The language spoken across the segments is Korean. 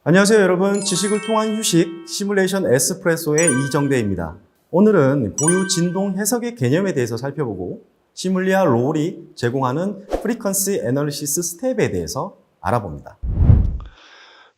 안녕하세요 여러분. 지식을 통한 휴식 시뮬레이션 에스프레소의 이정대입니다. 오늘은 고유 진동 해석의 개념에 대해서 살펴보고 시뮬리아 롤이 제공하는 프리퀀시 애널리시스 스텝에 대해서 알아봅니다.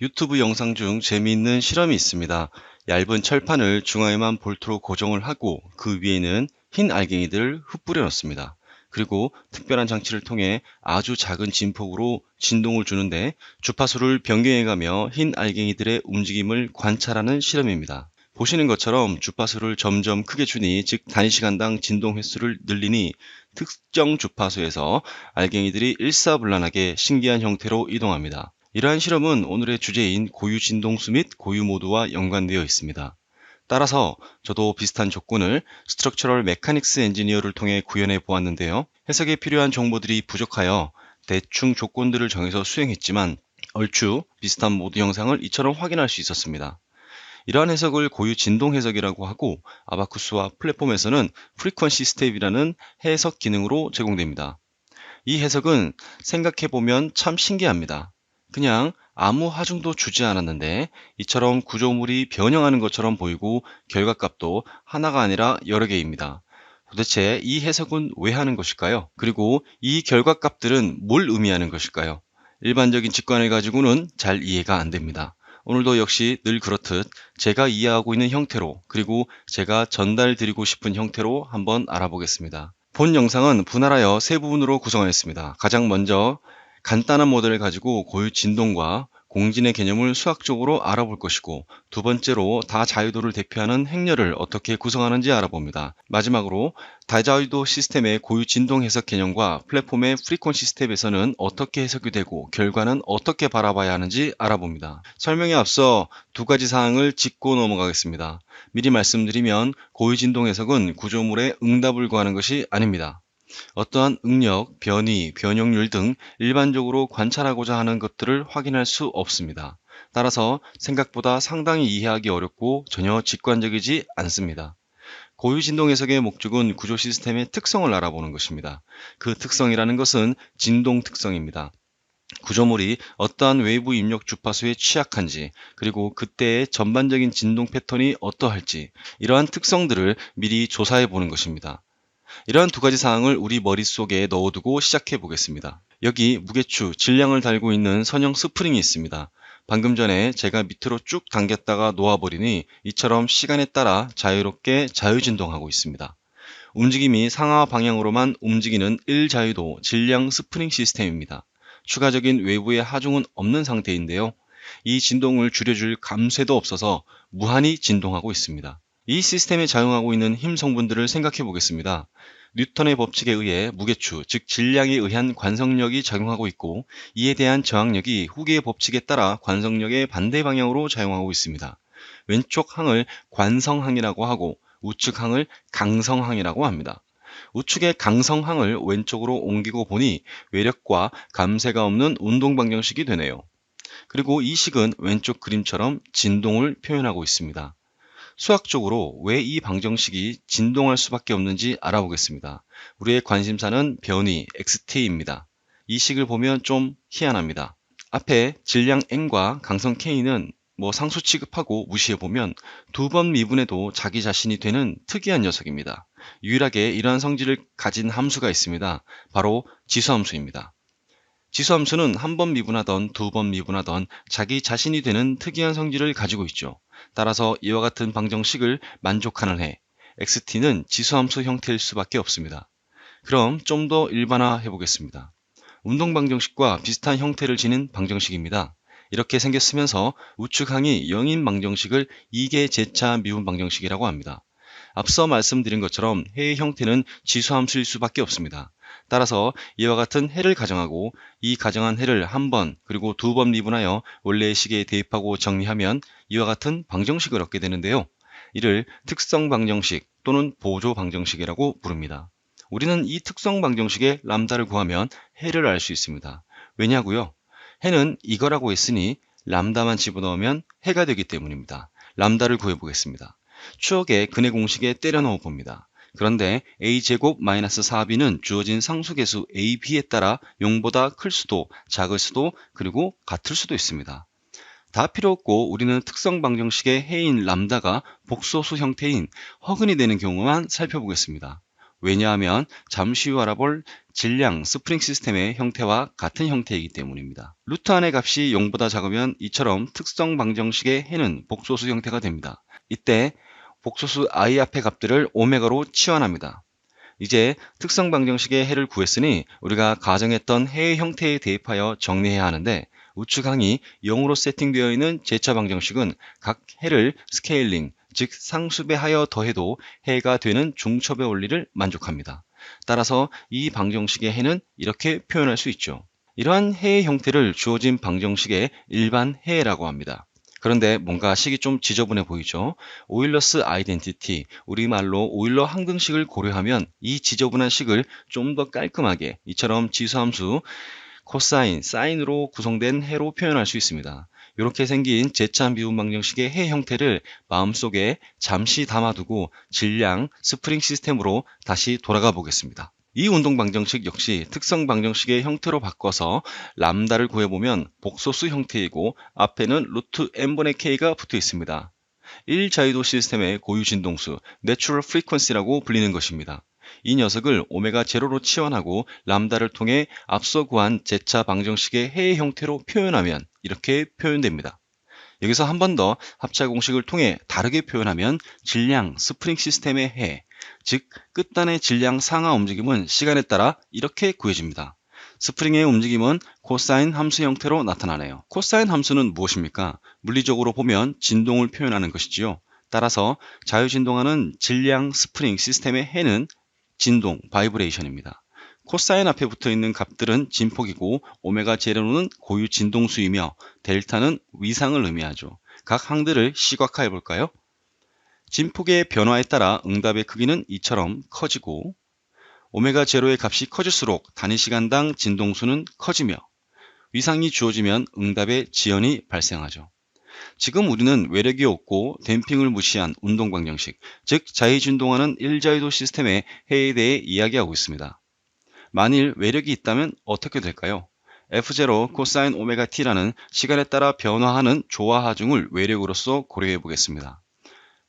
유튜브 영상 중 재미있는 실험이 있습니다. 얇은 철판을 중앙에만 볼트로 고정을 하고 그 위에는 흰 알갱이들을 흩뿌려 넣습니다. 그리고 특별한 장치를 통해 아주 작은 진폭으로 진동을 주는데 주파수를 변경해가며 흰 알갱이들의 움직임을 관찰하는 실험입니다. 보시는 것처럼 주파수를 점점 크게 주니, 즉 단시간당 진동 횟수를 늘리니 특정 주파수에서 알갱이들이 일사불란하게 신기한 형태로 이동합니다. 이러한 실험은 오늘의 주제인 고유 진동수 및 고유 모드와 연관되어 있습니다. 따라서 저도 비슷한 조건을 스트럭처럴 메카닉스 엔지니어를 통해 구현해 보았는데요. 해석에 필요한 정보들이 부족하여 대충 조건들을 정해서 수행했지만 얼추 비슷한 모드 영상을 이처럼 확인할 수 있었습니다. 이러한 해석을 고유 진동 해석이라고 하고, 아바쿠스와 플랫폼에서는 프리퀀시 스텝이라는 해석 기능으로 제공됩니다. 이 해석은 생각해보면 참 신기합니다. 그냥 아무 하중도 주지 않았는데 이처럼 구조물이 변형하는 것처럼 보이고 결과값도 하나가 아니라 여러 개입니다. 도대체 이 해석은 왜 하는 것일까요? 그리고 이 결과값들은 뭘 의미하는 것일까요? 일반적인 직관을 가지고는 잘 이해가 안 됩니다. 오늘도 역시 늘 그렇듯 제가 이해하고 있는 형태로, 그리고 제가 전달드리고 싶은 형태로 한번 알아보겠습니다. 본 영상은 분할하여 세 부분으로 구성하였습니다. 가장 먼저 간단한 모델을 가지고 고유 진동과 공진의 개념을 수학적으로 알아볼 것이고, 두 번째로 다자유도를 대표하는 행렬을 어떻게 구성하는지 알아봅니다. 마지막으로 다자유도 시스템의 고유 진동 해석 개념과 플랫폼의 프리퀀시 스텝에서는 어떻게 해석이 되고 결과는 어떻게 바라봐야 하는지 알아봅니다. 설명에 앞서 두 가지 사항을 짚고 넘어가겠습니다. 미리 말씀드리면 고유 진동 해석은 구조물의 응답을 구하는 것이 아닙니다. 어떠한 응력, 변이, 변형률 등 일반적으로 관찰하고자 하는 것들을 확인할 수 없습니다. 따라서 생각보다 상당히 이해하기 어렵고 전혀 직관적이지 않습니다. 고유 진동 해석의 목적은 구조 시스템의 특성을 알아보는 것입니다. 그 특성이라는 것은 진동 특성입니다. 구조물이 어떠한 외부 입력 주파수에 취약한지, 그리고 그때의 전반적인 진동 패턴이 어떠할지, 이러한 특성들을 미리 조사해 보는 것입니다. 이러한 두 가지 사항을 우리 머릿속에 넣어두고 시작해 보겠습니다. 여기 무게추, 질량을 달고 있는 선형 스프링이 있습니다. 방금 전에 제가 밑으로 쭉 당겼다가 놓아버리니 이처럼 시간에 따라 자유롭게 자유진동하고 있습니다. 움직임이 상하 방향으로만 움직이는 1자유도 질량 스프링 시스템입니다. 추가적인 외부의 하중은 없는 상태인데요. 이 진동을 줄여줄 감쇄도 없어서 무한히 진동하고 있습니다. 이 시스템에 작용하고 있는 힘 성분들을 생각해 보겠습니다. 뉴턴의 법칙에 의해 무게추, 즉 질량에 의한 관성력이 작용하고 있고, 이에 대한 저항력이 후계의 법칙에 따라 관성력의 반대 방향으로 작용하고 있습니다. 왼쪽 항을 관성항이라고 하고 우측 항을 강성항이라고 합니다. 우측의 강성항을 왼쪽으로 옮기고 보니 외력과 감쇄가 없는 운동 방정식이 되네요. 그리고 이 식은 왼쪽 그림처럼 진동을 표현하고 있습니다. 수학적으로 왜 이 방정식이 진동할 수밖에 없는지 알아보겠습니다. 우리의 관심사는 변이 XT입니다. 이 식을 보면 좀 희한합니다. 앞에 질량 N과 강성 K는 상수 취급하고 무시해보면 두 번 미분해도 자기 자신이 되는 특이한 녀석입니다. 유일하게 이러한 성질을 가진 함수가 있습니다. 바로 지수함수입니다. 지수함수는 한 번 미분하던 두 번 미분하던 자기 자신이 되는 특이한 성질을 가지고 있죠. 따라서 이와 같은 방정식을 만족하는 해 XT는 지수함수 형태일 수밖에 없습니다. 그럼 좀 더 일반화해 보겠습니다. 운동 방정식과 비슷한 형태를 지닌 방정식입니다. 이렇게 생겼으면서 우측항이 0인 방정식을 2개 제차 미분 방정식이라고 합니다. 앞서 말씀드린 것처럼 해의 형태는 지수함수일 수밖에 없습니다. 따라서 이와 같은 해를 가정하고 이 가정한 해를 한 번 그리고 두 번 미분하여 원래의 식에 대입하고 정리하면 이와 같은 방정식을 얻게 되는데요. 이를 특성 방정식 또는 보조 방정식이라고 부릅니다. 우리는 이 특성 방정식의 람다를 구하면 해를 알 수 있습니다. 왜냐고요? 해는 이거라고 했으니 람다만 집어넣으면 해가 되기 때문입니다. 람다를 구해보겠습니다. 추억의 근해 공식에 때려 넣어 봅니다. 그런데 a제곱 마이너스 4b는 주어진 상수계수 ab에 따라 0보다 클 수도 작을 수도 그리고 같을 수도 있습니다. 다 필요 없고 우리는 특성 방정식의 해인 람다가 복소수 형태인 허근이 되는 경우만 살펴보겠습니다. 왜냐하면 잠시 후 알아볼 질량 스프링 시스템의 형태와 같은 형태이기 때문입니다. 루트 안의 값이 0보다 작으면 이처럼 특성 방정식의 해는 복소수 형태가 됩니다. 이때 복소수 i 앞의 값들을 오메가로 치환합니다. 이제 특성 방정식의 해를 구했으니 우리가 가정했던 해의 형태에 대입하여 정리해야 하는데, 우측항이 0으로 세팅되어 있는 제차 방정식은 각 해를 스케일링, 즉 상수배하여 더해도 해가 되는 중첩의 원리를 만족합니다. 따라서 이 방정식의 해는 이렇게 표현할 수 있죠. 이러한 해의 형태를 주어진 방정식의 일반 해라고 합니다. 그런데 뭔가 식이 좀 지저분해 보이죠? 오일러스 아이덴티티, 우리말로 오일러 항등식을 고려하면 이 지저분한 식을 좀 더 깔끔하게 이처럼 지수함수 코사인, 사인으로 구성된 해로 표현할 수 있습니다. 이렇게 생긴 제차 미분 방정식의 해 형태를 마음속에 잠시 담아두고 질량 스프링 시스템으로 다시 돌아가 보겠습니다. 이 운동 방정식 역시 특성 방정식의 형태로 바꿔서 람다를 구해보면 복소수 형태이고 앞에는 루트 n분의 k가 붙어 있습니다. 1자유도 시스템의 고유 진동수, 내추럴 프리퀀시라고 불리는 것입니다. 이 녀석을 오메가 제로로 치환하고 람다를 통해 앞서 구한 제차 방정식의 해의 형태로 표현하면 이렇게 표현됩니다. 여기서 한 번 더 합차 공식을 통해 다르게 표현하면 질량 스프링 시스템의 해, 즉 끝단의 질량 상하 움직임은 시간에 따라 이렇게 구해집니다. 스프링의 움직임은 코사인 함수 형태로 나타나네요. 코사인 함수는 무엇입니까? 물리적으로 보면 진동을 표현하는 것이지요. 따라서 자유진동하는 질량 스프링 시스템의 해는 진동, 바이브레이션입니다. 코사인 앞에 붙어 있는 값들은 진폭이고 오메가 제로는 고유 진동수이며 델타는 위상을 의미하죠. 각 항들을 시각화해 볼까요? 진폭의 변화에 따라 응답의 크기는 이처럼 커지고, 오메가 제로의 값이 커질수록 단위 시간당 진동수는 커지며 위상이 주어지면 응답의 지연이 발생하죠. 지금 우리는 외력이 없고 댐핑을 무시한 운동 방정식, 즉 자유진동하는 1자유도 시스템의 해에 대해 이야기하고 있습니다. 만일 외력이 있다면 어떻게 될까요? F0 코사인 오메가 t라는 시간에 따라 변화하는 조화 하중을 외력으로서 고려해 보겠습니다.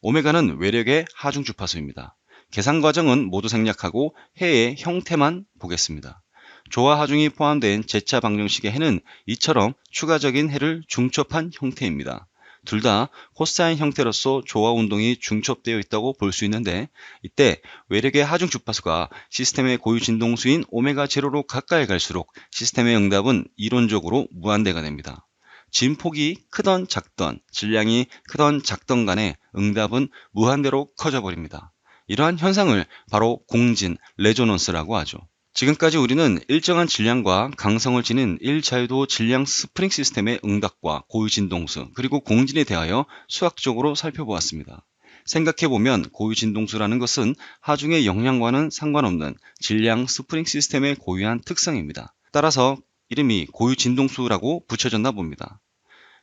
오메가는 외력의 하중 주파수입니다. 계산 과정은 모두 생략하고 해의 형태만 보겠습니다. 조화 하중이 포함된 제차 방정식의 해는 이처럼 추가적인 해를 중첩한 형태입니다. 둘 다 코사인 형태로서 조화 운동이 중첩되어 있다고 볼 수 있는데, 이때 외력의 하중 주파수가 시스템의 고유 진동수인 오메가 제로로 가까이 갈수록 시스템의 응답은 이론적으로 무한대가 됩니다. 진폭이 크던 작던, 질량이 크던 작던 간에 응답은 무한대로 커져 버립니다. 이러한 현상을 바로 공진, 레조넌스라고 하죠. 지금까지 우리는 일정한 질량과 강성을 지닌 1자유도 질량 스프링 시스템의 응답과 고유 진동수, 그리고 공진에 대하여 수학적으로 살펴보았습니다. 생각해보면 고유 진동수라는 것은 하중의 영향과는 상관없는 질량 스프링 시스템의 고유한 특성입니다. 따라서 이름이 고유 진동수라고 붙여졌나 봅니다.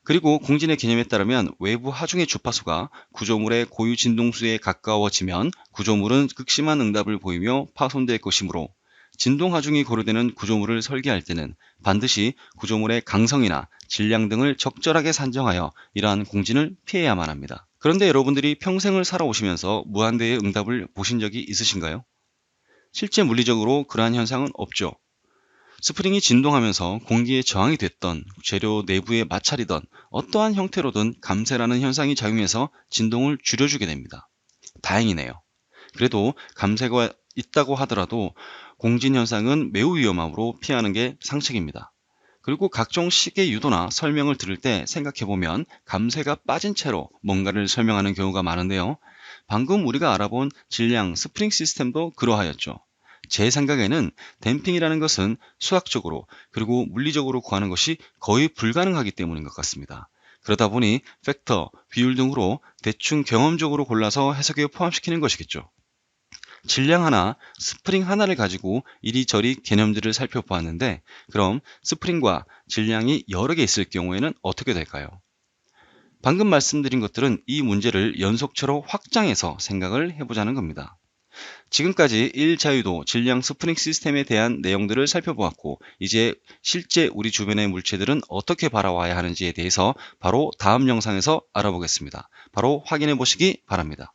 그리고 공진의 개념에 따르면 외부 하중의 주파수가 구조물의 고유 진동수에 가까워지면 구조물은 극심한 응답을 보이며 파손될 것이므로 진동 하중이 고려되는 구조물을 설계할 때는 반드시 구조물의 강성이나 질량 등을 적절하게 산정하여 이러한 공진을 피해야만 합니다. 그런데 여러분들이 평생을 살아오시면서 무한대의 응답을 보신 적이 있으신가요? 실제 물리적으로 그러한 현상은 없죠. 스프링이 진동하면서 공기에 저항이 됐던, 재료 내부에 마찰이던 어떠한 형태로든 감쇄라는 현상이 작용해서 진동을 줄여주게 됩니다. 다행이네요. 그래도 감쇄가 있다고 하더라도 공진 현상은 매우 위험하므로 피하는 게 상책입니다. 그리고 각종 식의 유도나 설명을 들을 때 생각해보면 감쇄가 빠진 채로 뭔가를 설명하는 경우가 많은데요. 방금 우리가 알아본 질량 스프링 시스템도 그러하였죠. 제 생각에는 댐핑이라는 것은 수학적으로 그리고 물리적으로 구하는 것이 거의 불가능하기 때문인 것 같습니다. 그러다 보니 팩터, 비율 등으로 대충 경험적으로 골라서 해석에 포함시키는 것이겠죠. 질량 하나, 스프링 하나를 가지고 이리저리 개념들을 살펴보았는데, 그럼 스프링과 질량이 여러 개 있을 경우에는 어떻게 될까요? 방금 말씀드린 것들은 이 문제를 연속체로 확장해서 생각을 해보자는 겁니다. 지금까지 1자유도 질량 스프링 시스템에 대한 내용들을 살펴보았고, 이제 실제 우리 주변의 물체들은 어떻게 바라와야 하는지에 대해서 바로 다음 영상에서 알아보겠습니다. 바로 확인해 보시기 바랍니다.